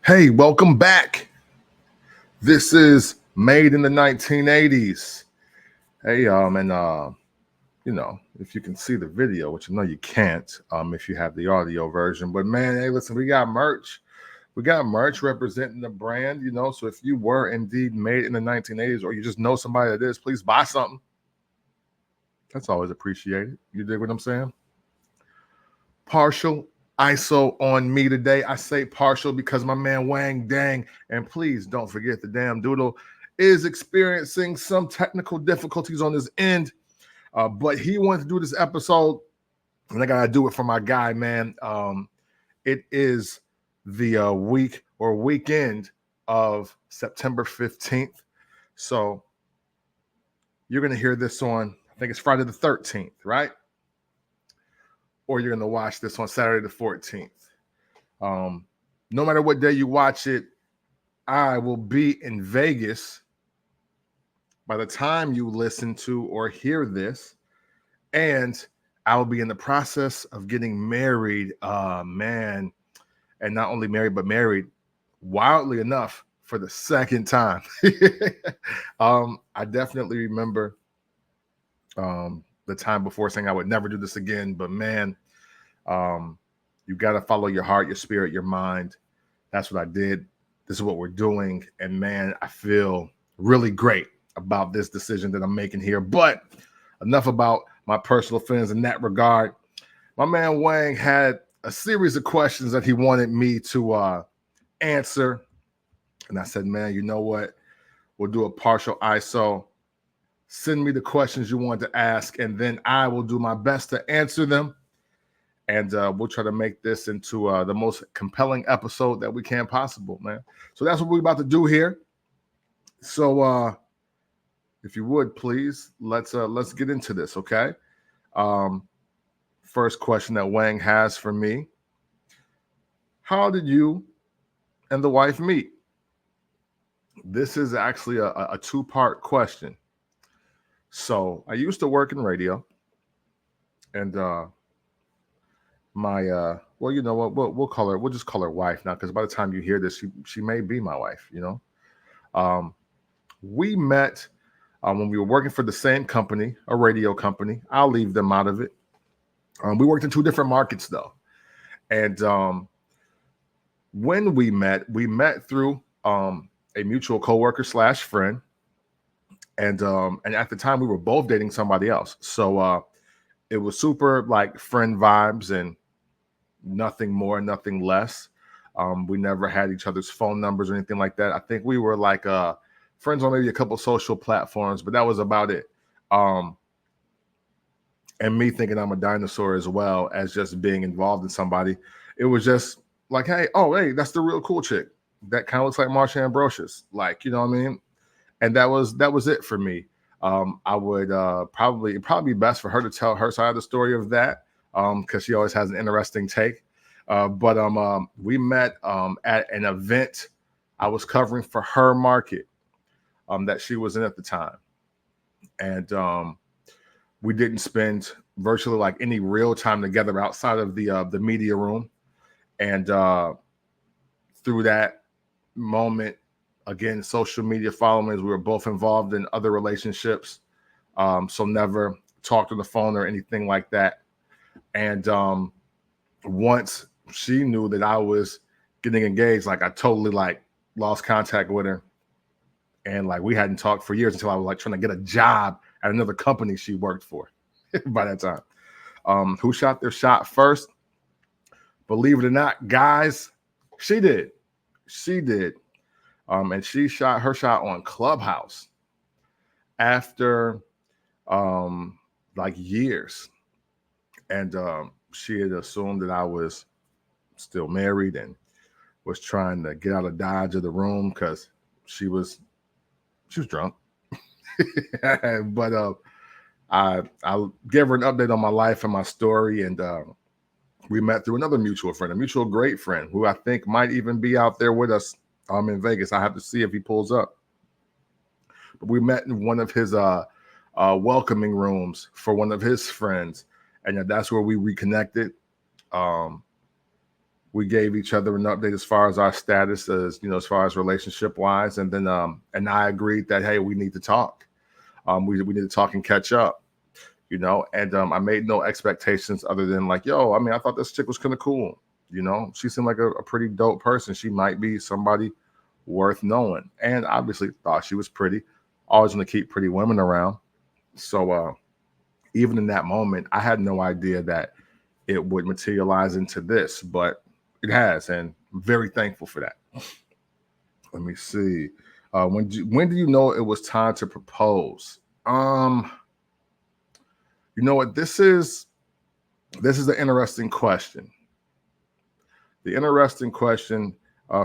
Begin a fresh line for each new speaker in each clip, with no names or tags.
Hey, welcome back. This is Made in the 1980s. Hey, if you can see the video, which I know you can't, if you have the audio version. But man, hey, listen, we got merch. We got merch representing the brand, So if you were indeed made in the 1980s, or you just know somebody that is, please buy something. That's always appreciated. You dig what I'm saying? Partial ISO on me today. I say partial because my man Wang Dang, and please don't forget the damn Doodle, is experiencing some technical difficulties on his end. But he wanted to do this episode, and I gotta do it for my guy, man. It is the week or weekend of September 15th. So you're gonna hear this on, I think it's Friday the 13th, right? Or you're going to watch this on Saturday the 14th. No matter what day you watch it, I will be in Vegas by the time you listen to or hear this. And I will be in the process of getting married, man. And not only married, but married, wildly enough, for the second time. I definitely remember the time before saying I would never do this again, but man, you got to follow your heart, your spirit, your mind. That's what I did. This is what we're doing. And man, I feel really great about this decision that I'm making here. But enough about my personal feelings in that regard. My man Wang had a series of questions that he wanted me to answer. And I said, man, you know what? We'll do a partial ISO. Send me the questions you want to ask, and then I will do my best to answer them. And we'll try to make this into the most compelling episode that we can possible, man. So that's what we're about to do here. So if you would, please, let's get into this, okay? First question that Wang has for me. How did you and the wife meet? This is actually a two-part question. So I used to work in radio, and well, you know what, we'll just call her wife now, because by the time you hear this, she may be my wife. We met when we were working for the same company, a radio company. I'll leave them out of it. We worked in two different markets though, and when we met through a mutual coworker / friend. And at the time we were both dating somebody else. So it was super like friend vibes and nothing more, nothing less. We never had each other's phone numbers or anything like that. I think we were like friends on maybe a couple social platforms, but that was about it. And me thinking I'm a dinosaur as well as just being involved in somebody. It was just like, hey, that's the real cool chick. That kind of looks like Marsha Ambrosius. Like, you know what I mean? And that was it for me. I would probably be best for her to tell her side of the story of that, because she always has an interesting take. But we met at an event I was covering for her market that she was in at the time, and we didn't spend virtually like any real time together outside of the media room. And through that moment, again, social media followings, we were both involved in other relationships, so never talked on the phone or anything like that. And once she knew that I was getting engaged, like I totally like lost contact with her, and like we hadn't talked for years until I was like trying to get a job at another company she worked for by that time. Who shot their shot first? Believe it or not, guys, she did. And she shot her shot on Clubhouse after like years. And she had assumed that I was still married and was trying to get out of Dodge of the room because she was drunk. But I gave her an update on my life and my story, and we met through another mutual friend, a mutual great friend who I think might even be out there with us in Vegas. I have to see if he pulls up. But we met in one of his welcoming rooms for one of his friends, and that's where we reconnected. We gave each other an update as far as our status, as as far as relationship wise, and then and I agreed that hey, we need to talk. We need to talk and catch up. And I made no expectations other than like, yo, I mean, I thought this chick was kind of cool. She seemed like a pretty dope person. She might be somebody worth knowing, and obviously thought she was pretty. Always going to keep pretty women around. So even in that moment, I had no idea that it would materialize into this, but it has, and I'm very thankful for that. Let me see. When do you know it was time to propose? You know what? This is an interesting question. The interesting question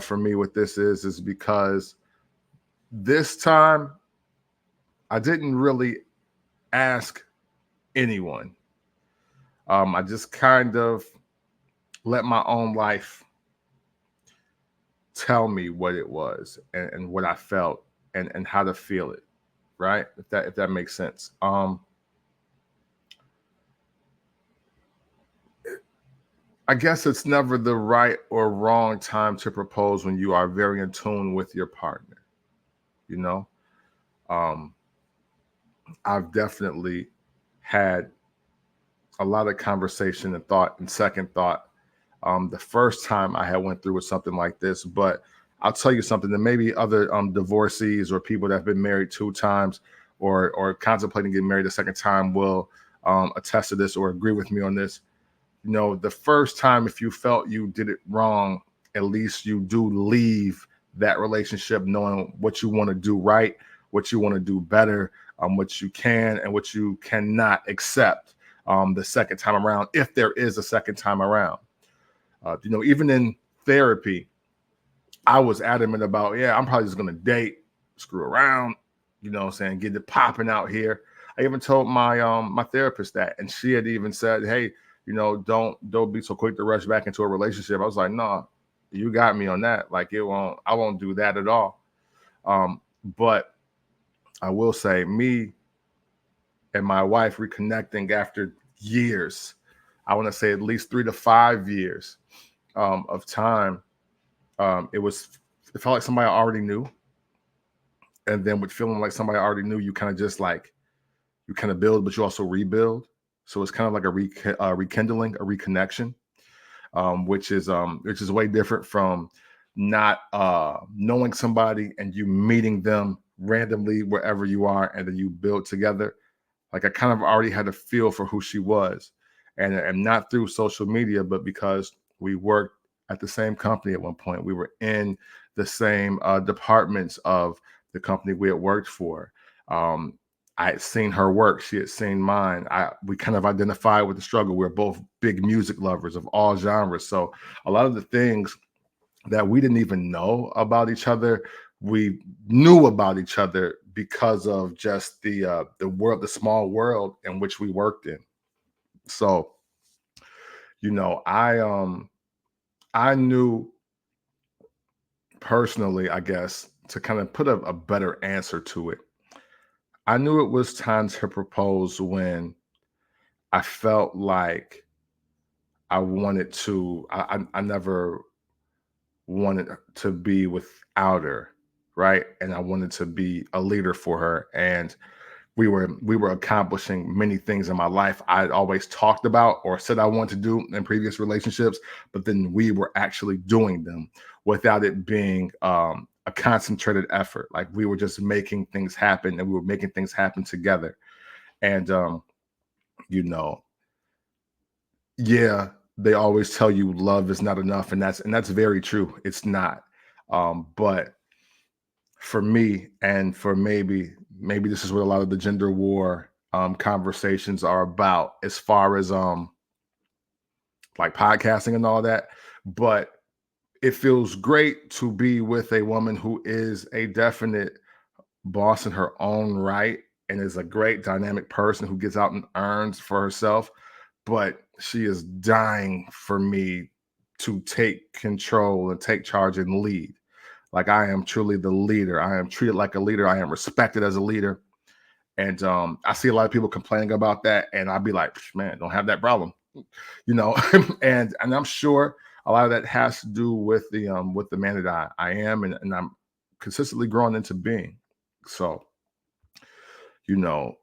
for me with this is because this time I didn't really ask anyone. I just kind of let my own life tell me what it was and what I felt and how to feel it, right? If that makes sense. I guess it's never the right or wrong time to propose when you are very in tune with your partner. You know, um, I've definitely had a lot of conversation and thought and second thought the first time I had went through with something like this. But I'll tell you something that maybe other divorcees or people that have been married 2 times or contemplating getting married a second time will attest to this or agree with me on this. The first time, if you felt you did it wrong, at least you do leave that relationship knowing what you want to do right, what you want to do better, what you can and what you cannot accept the second time around, if there is a second time around. Even in therapy, I was adamant about, yeah, I'm probably just going to date, screw around, saying, get it popping out here. I even told my therapist that, and she had even said, hey, don't be so quick to rush back into a relationship. I was like, no, you got me on that. Like I won't do that at all. But I will say, me and my wife reconnecting after years, I want to say at least 3 to 5 years of time. It felt like somebody I already knew. And then with feeling like somebody I already knew, you kind of just like, you kind of build, but you also rebuild. So it's kind of like a rekindling, a reconnection, which is way different from not knowing somebody and you meeting them randomly wherever you are, and then you build together. Like I kind of already had a feel for who she was, and not through social media, but because we worked at the same company at one point. We were in the same departments of the company we had worked for. I had seen her work. She had seen mine. We kind of identified with the struggle. We're both big music lovers of all genres. So a lot of the things that we didn't even know about each other, we knew about each other because of just the world, the small world in which we worked in. So, I knew personally, I guess, to kind of put a better answer to it. I knew it was time to propose when I felt like I wanted to. I never wanted to be without her, right? And I wanted to be a leader for her. And we were accomplishing many things in my life I'd always talked about or said I wanted to do in previous relationships, but then we were actually doing them without it being a concentrated effort. Like we were just making things happen, and we were making things happen together. And you know, yeah, they always tell you love is not enough, and that's very true. It's not. But for me, and for maybe this is what a lot of the gender war conversations are about, as far as like podcasting and all that. But it feels great to be with a woman who is a definite boss in her own right and is a great dynamic person who gets out and earns for herself. But she is dying for me to take control and take charge and lead. Like I am truly the leader. I am treated like a leader. I am respected as a leader. And I see a lot of people complaining about that, and I'd be like, man, don't have that problem, you know. And I'm sure a lot of that has to do with the man that I am, and I'm consistently growing into being. So, you know,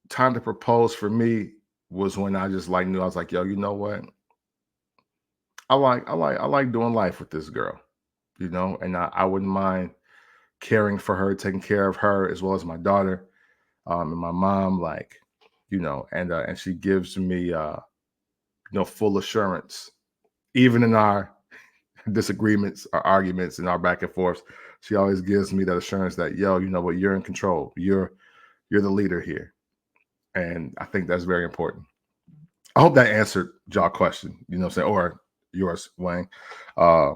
time to propose for me was when I just like knew I was like, yo, you know what? I like doing life with this girl, and I wouldn't mind caring for her, taking care of her as well as my daughter, and my mom, like, and she gives me full assurance, even in our disagreements, our arguments, and our back and forth. She always gives me that assurance that, yo, you know what, you're in control. You're the leader here. And I think that's very important. I hope that answered y'all question, what I'm saying, or yours, Wayne. Uh,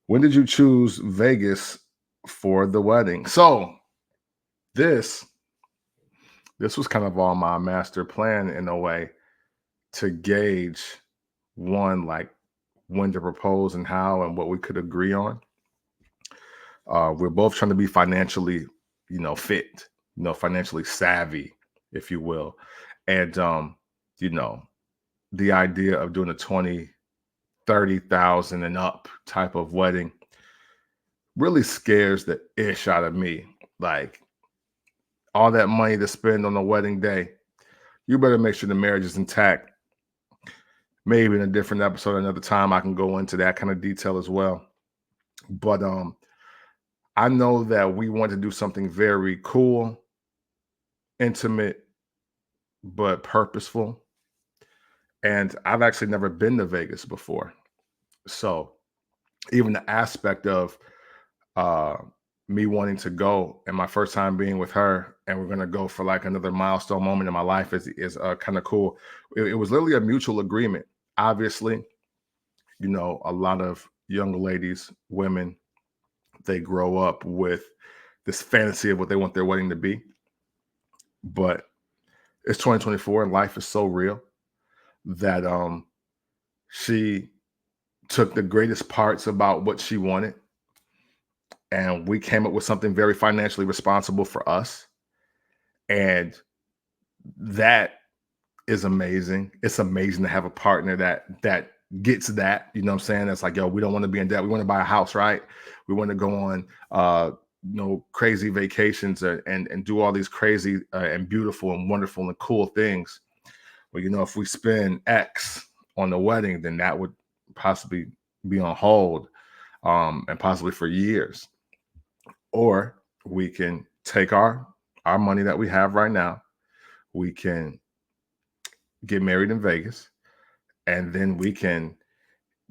when did you choose Vegas for the wedding? So this this was kind of all my master plan in a way to gauge one, like, when to propose and how and what we could agree on. We're both trying to be financially, fit, financially savvy, if you will. And you know, the idea of doing a 20, 30,000 and up type of wedding really scares the ish out of me. Like, all that money to spend on the wedding day, you better make sure the marriage is intact. Maybe in a different episode, another time, I can go into that kind of detail as well. But I know that we want to do something very cool, intimate, but purposeful. And I've actually never been to Vegas before. So even the aspect of uh, me wanting to go and my first time being with her, and we're going to go for like another milestone moment in my life is kind of cool. It was literally a mutual agreement. Obviously, a lot of young ladies, women, they grow up with this fantasy of what they want their wedding to be. But it's 2024 and life is so real that she took the greatest parts about what she wanted, and we came up with something very financially responsible for us. And that is amazing. It's amazing to have a partner that gets that, what I'm saying? That's like, yo, we don't want to be in debt. We want to buy a house, right? We want to go on crazy vacations and do all these crazy and beautiful and wonderful and cool things. Well, if we spend X on the wedding, then that would possibly be on hold, and possibly for years. Or we can take our money that we have right now, we can get married in Vegas, and then we can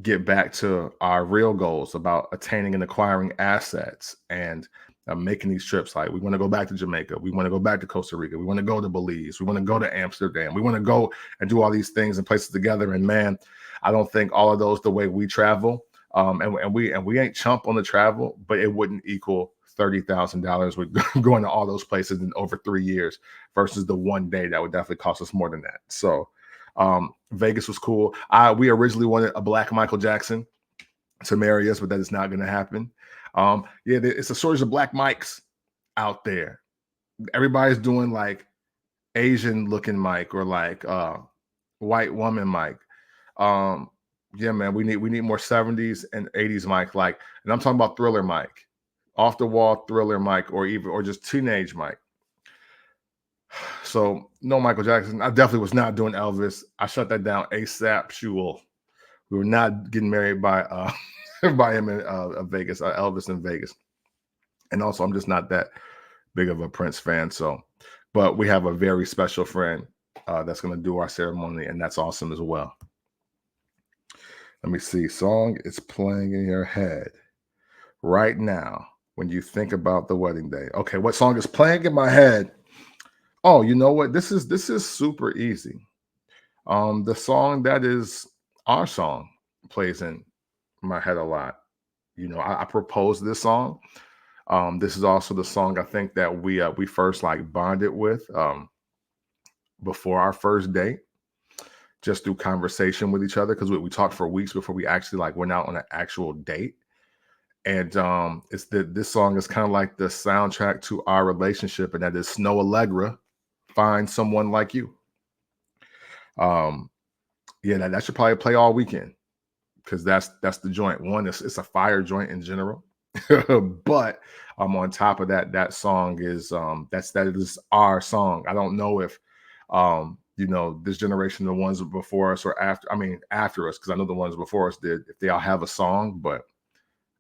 get back to our real goals about attaining and acquiring assets and making these trips. Like, we want to go back to Jamaica, we want to go back to Costa Rica, we want to go to Belize, we want to go to Amsterdam, we want to go and do all these things and places together. And man, I don't think all of those the way we travel, and we ain't chump on the travel, but it wouldn't equal $30,000 with going to all those places in over 3 years versus the one day that would definitely cost us more than that. So Vegas was cool. We originally wanted a black Michael Jackson to marry us, but that is not going to happen. It's a shortage of black mics out there. Everybody's doing like Asian looking mic or like white woman mic. Yeah, man, we need more 70s and 80s mic, like, and I'm talking about Thriller mic, off the wall Thriller mic, or just teenage mic. So no Michael Jackson. I definitely was not doing Elvis. I shut that down ASAP. We were not getting married by by him in Vegas, Elvis in Vegas. And also, I'm just not that big of a Prince fan. So, but we have a very special friend that's going to do our ceremony, and that's awesome as well. Let me see. Song is playing in your head right now when you think about the wedding day. Okay, what song is playing in my head? Oh, you know what? This is super easy. The song that is our song plays in my head a lot. I proposed this song. This is also the song I think that we first like bonded with before our first date, just through conversation with each other, because we talked for weeks before we actually like went out on an actual date. And this song is kind of like the soundtrack to our relationship, and that is Snow Allegra, Find Someone Like You. Yeah, that should probably play all weekend. because that's the joint. One, it's a fire joint in general, but on top of that, that song is that is our song. I don't know if this generation, the ones before us or after, I mean after us, because I know the ones before us did, if they all have a song, but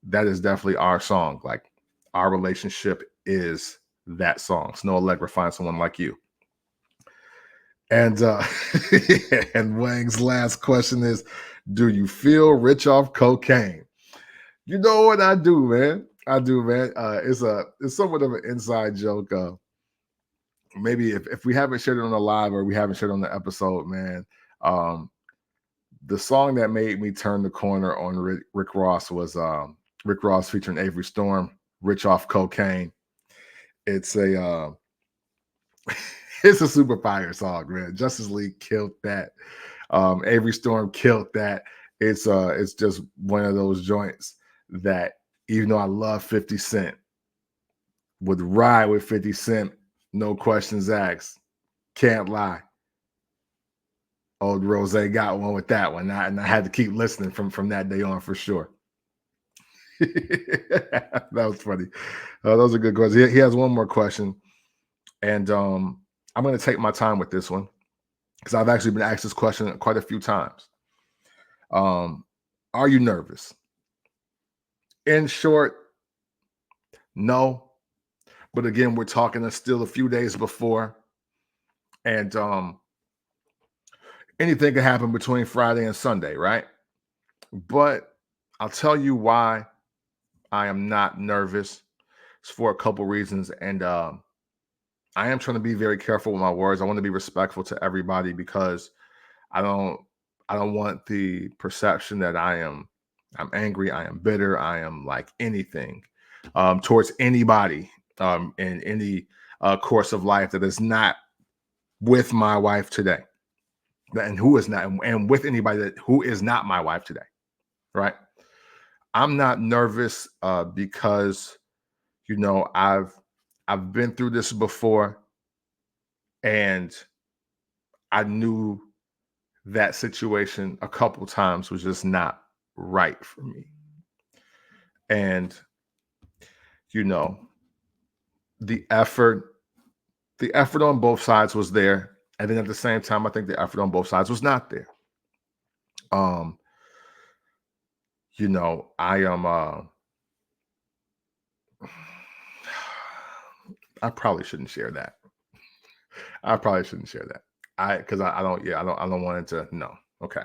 that is definitely our song. Like, our relationship is that song. Snow Allegra, Find Someone Like You. And and Wang's last question is, do you feel rich off cocaine? You know what I do, man. I do, man. It's somewhat of an inside joke. Maybe if we haven't shared it on the live or we haven't shared it on the episode, man. The song that made me turn the corner on Rick Ross was Rick Ross featuring Avery Storm, Rich Off Cocaine. It's a it's a super fire song, man. Justice League killed that. Avery Storm killed that. It's just one of those joints that, even though I love 50 Cent, would ride with 50 Cent, no questions asked. Can't lie. Old Rose got one with that one. And I had to keep listening from that day on for sure. That was funny. Those are good questions. He has one more question. And I'm going to take my time with this one, because I've actually been asked this question quite a few times. Are you nervous? In short, no. But again, we're talking still a few days before. And anything can happen between Friday and Sunday, right? But I'll tell you why I am not nervous. It's for a couple reasons. And I am trying to be very careful with my words. I want to be respectful to everybody, because I don't want the perception that I'm angry, I am bitter, I am like anything towards anybody in any course of life that is not with my wife today, and who is not, and with anybody who is not my wife today, right? I'm not nervous because I've been through this before, and I knew that situation a couple times was just not right for me. And the effort on both sides was there, and then at the same time, I think the effort on both sides was not there. I am I probably shouldn't share that. Because I don't want it to, no. Okay.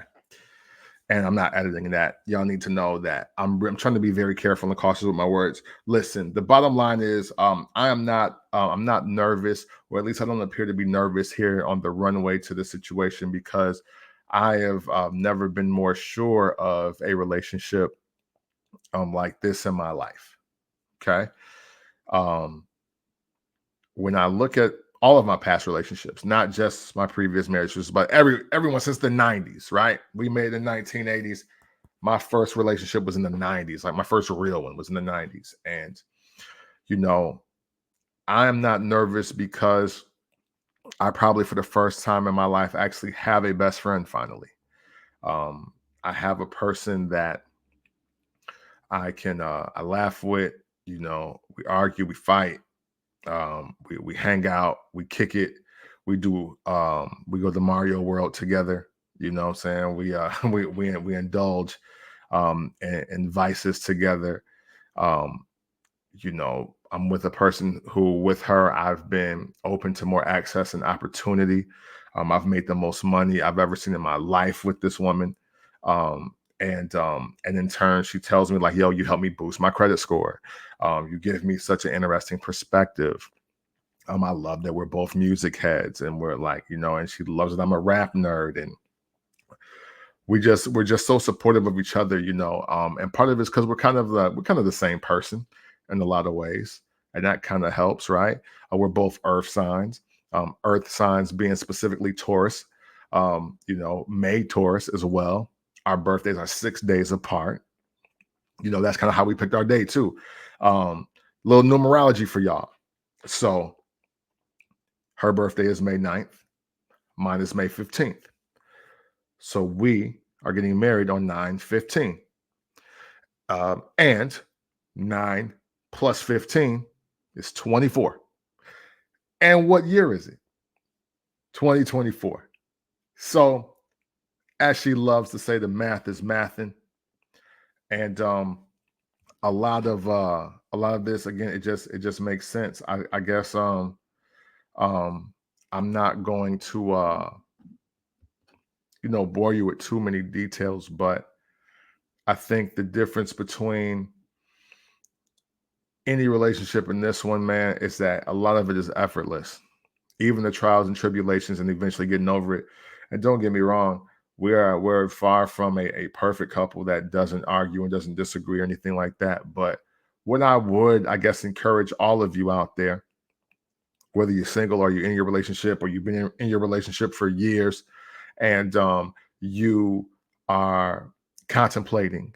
And I'm not editing that. Y'all need to know that I'm trying to be very careful and cautious with my words. Listen, the bottom line is I'm not nervous, or at least I don't appear to be nervous here on the runway to the situation, because I have never been more sure of a relationship like this in my life. Okay. When I look at all of my past relationships, not just my previous marriages, but everyone since the 90s, right? We made in 1980s. My first relationship was in the 90s. Like, my first real one was in the 90s. And, I am not nervous because I probably, for the first time in my life, actually have a best friend finally. I have a person that I can I laugh with. We argue, we fight. We hang out, we kick it, we do we go to Mario World together. You know what I'm saying? We indulge in vices together. I'm with a person who, with her, I've been open to more access and opportunity. I've made the most money I've ever seen in my life with this woman. And in turn, she tells me, like, yo, you help me boost my credit score. You give me such an interesting perspective. I love that we're both music heads, and we're like, and she loves that I'm a rap nerd, and we're just so supportive of each other, and part of it is because we're kind of the same person in a lot of ways, and that kind of helps, right? We're both earth signs, earth signs being specifically Taurus, May Taurus as well. Our birthdays are 6 days apart. That's kind of how we picked our day too. Little numerology for y'all. So her birthday is May 9th. Mine is May 15th. So we are getting married on 9/15. And 9 plus 15 is 24. And what year is it? 2024. So, as she loves to say, the math is mathing. And a lot of this, again, it just makes sense. I guess um I'm not going to bore you with too many details, but I think the difference between any relationship in this one, man, is that a lot of it is effortless. Even the trials and tribulations and eventually getting over it. And don't get me wrong, we're far from a perfect couple that doesn't argue and doesn't disagree or anything like that. But what I would, I guess, encourage all of you out there, whether you're single or you're in your relationship or you've been in your relationship for years, and you are contemplating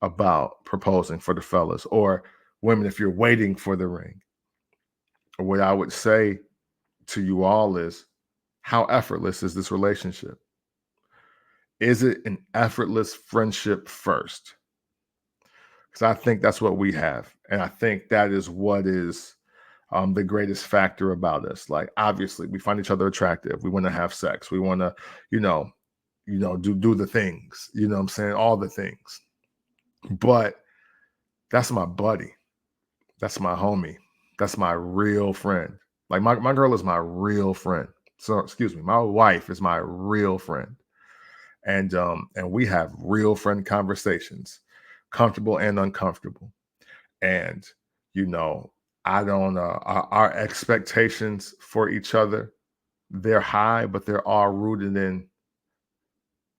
about proposing, for the fellas or women, if you're waiting for the ring, what I would say to you all is, how effortless is this relationship? Is it an effortless friendship first? Because I think that's what we have. And I think that is what is the greatest factor about us. Like, obviously, we find each other attractive. We want to have sex. We want to, you know, do the things, you know what I'm saying? All the things. But that's my buddy. That's my homie. That's my real friend. Like, my girl is my real friend. So, excuse me, my wife is my real friend. And we have real friend conversations, comfortable and uncomfortable. And you know, I don't our expectations for each other, they're high, but they're all rooted in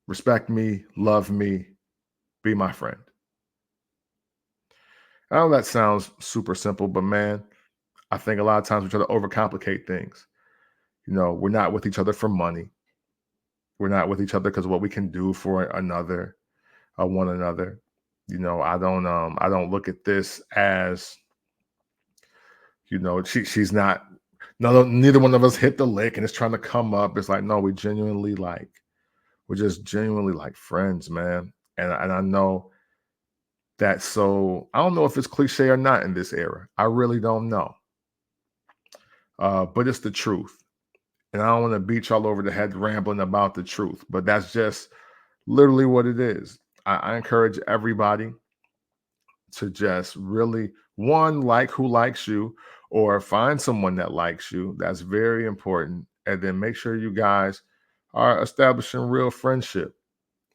respect me, love me, be my friend. I know that sounds super simple, but man, I think a lot of times we try to overcomplicate things. You know, we're not with each other for money. We're not with each other because of what we can do for another, one another. You know, I don't look at this as, she's not, no, neither one of us hit the lick and it's trying to come up. It's like, no, we're just genuinely like friends, man. And I know that, so I don't know if it's cliche or not in this era. I really don't know. But it's the truth. And I don't want to beat y'all over the head rambling about the truth, but that's just literally what it is. I encourage everybody to just really, one, like who likes you, or find someone that likes you. That's very important. And then make sure you guys are establishing real friendship,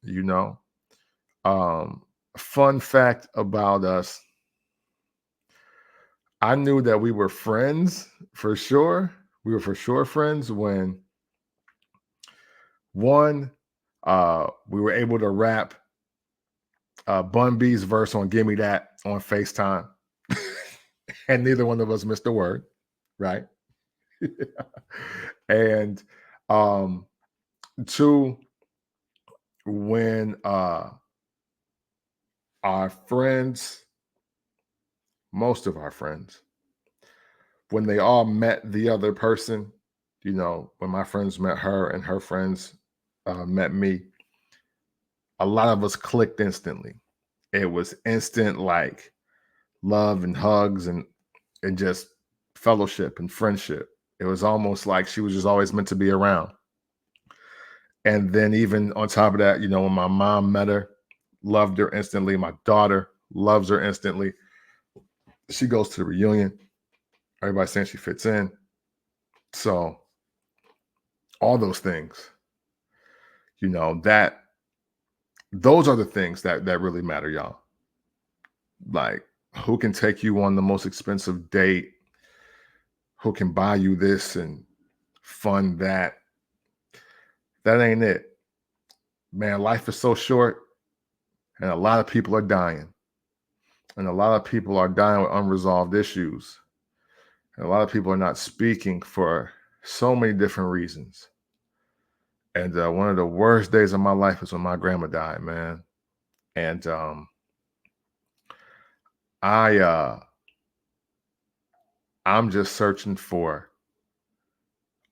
you know. Um, Fun fact about us, I knew that we were friends for sure. We were for sure friends when, one, we were able to rap Bun B's verse on "Give Me That" on FaceTime, and neither one of us missed a word, right? And um, two, when our friends, most of our friends, when they all met the other person, when my friends met her and her friends met me, a lot of us clicked instantly. It was instant, like love and hugs and just fellowship and friendship. It was almost like she was just always meant to be around. And then even on top of that, when my mom met her, loved her instantly. My daughter loves her instantly. She goes to the reunion. Everybody's saying she fits in. So all those things, that those are the things that really matter, y'all. Like, who can take you on the most expensive date? Who can buy you this and fund that? That ain't it. Man, life is so short, and a lot of people are dying. And a lot of people are dying with unresolved issues. And a lot of people are not speaking for so many different reasons. And one of the worst days of my life is when my grandma died, man. And I'm just searching for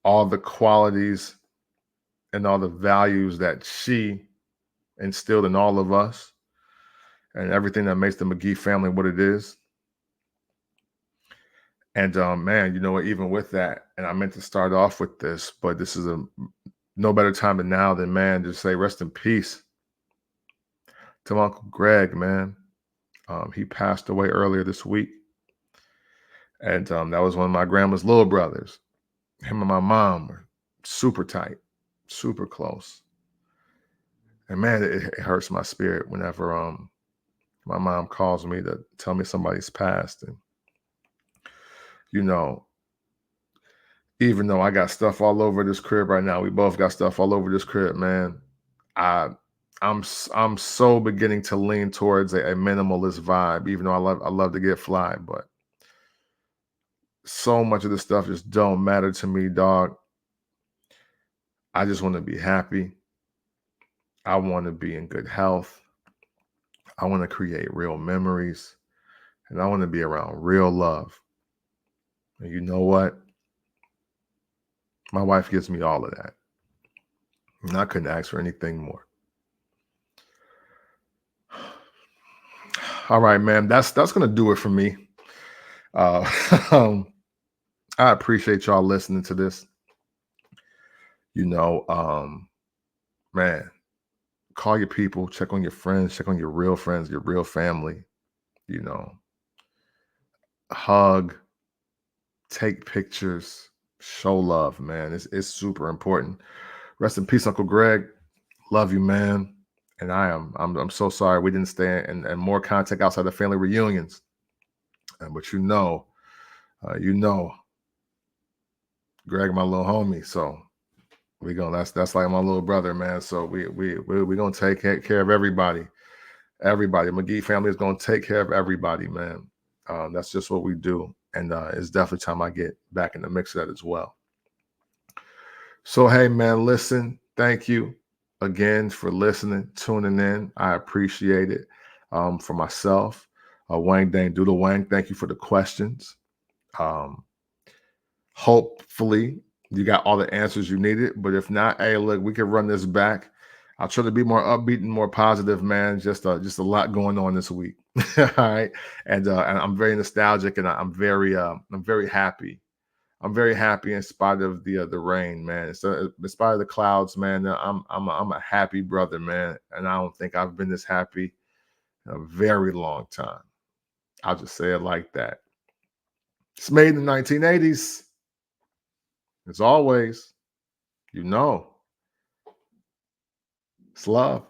all the qualities and all the values that she instilled in all of us and everything that makes the McGee family what it is. And man, you know what, even with that, and I meant to start off with this, but this is no better time than now than, man, just say rest in peace to my Uncle Greg, man. He passed away earlier this week. And that was one of my grandma's little brothers. Him and my mom were super tight, super close. And man, it hurts my spirit whenever my mom calls me to tell me somebody's passed. And you know, even though I got stuff all over this crib right now, we both got stuff all over this crib, man. I'm so beginning to lean towards a minimalist vibe, even though I love to get fly, but so much of this stuff just don't matter to me, dog. I just want to be happy. I want to be in good health. I want to create real memories, and I want to be around real love. And you know what? My wife gives me all of that. And I couldn't ask for anything more. All right, man. That's gonna do it for me. I appreciate y'all listening to this. You know, man, call your people, check on your friends, check on your real friends, your real family. You know, hug, take pictures, show love, man. It's super important. Rest in peace, Uncle Greg. Love you, man. And I'm so sorry we didn't stay in more contact outside the family reunions. But you know, Greg, my little homie. So that's like my little brother, man. So we gonna take care of everybody. Everybody, McGee family is gonna take care of everybody, man. That's just what we do, and it's definitely time I get back in the mix of that as well. So hey, man, listen, thank you again for listening, tuning in. I appreciate it. For myself, Wang Dang Doodle Wang, thank you for the questions. Hopefully you got all the answers you needed, but if not, hey, look, we can run this back. I'll try to be more upbeat and more positive, man. Just a lot going on this week. All right. And I'm very nostalgic, and I'm very happy. I'm very happy in spite of the rain, man. So in spite of the clouds, man, I'm a happy brother, man. And I don't think I've been this happy in a very long time. I'll just say it like that. It's made in the 1980s. As always, you know, it's love.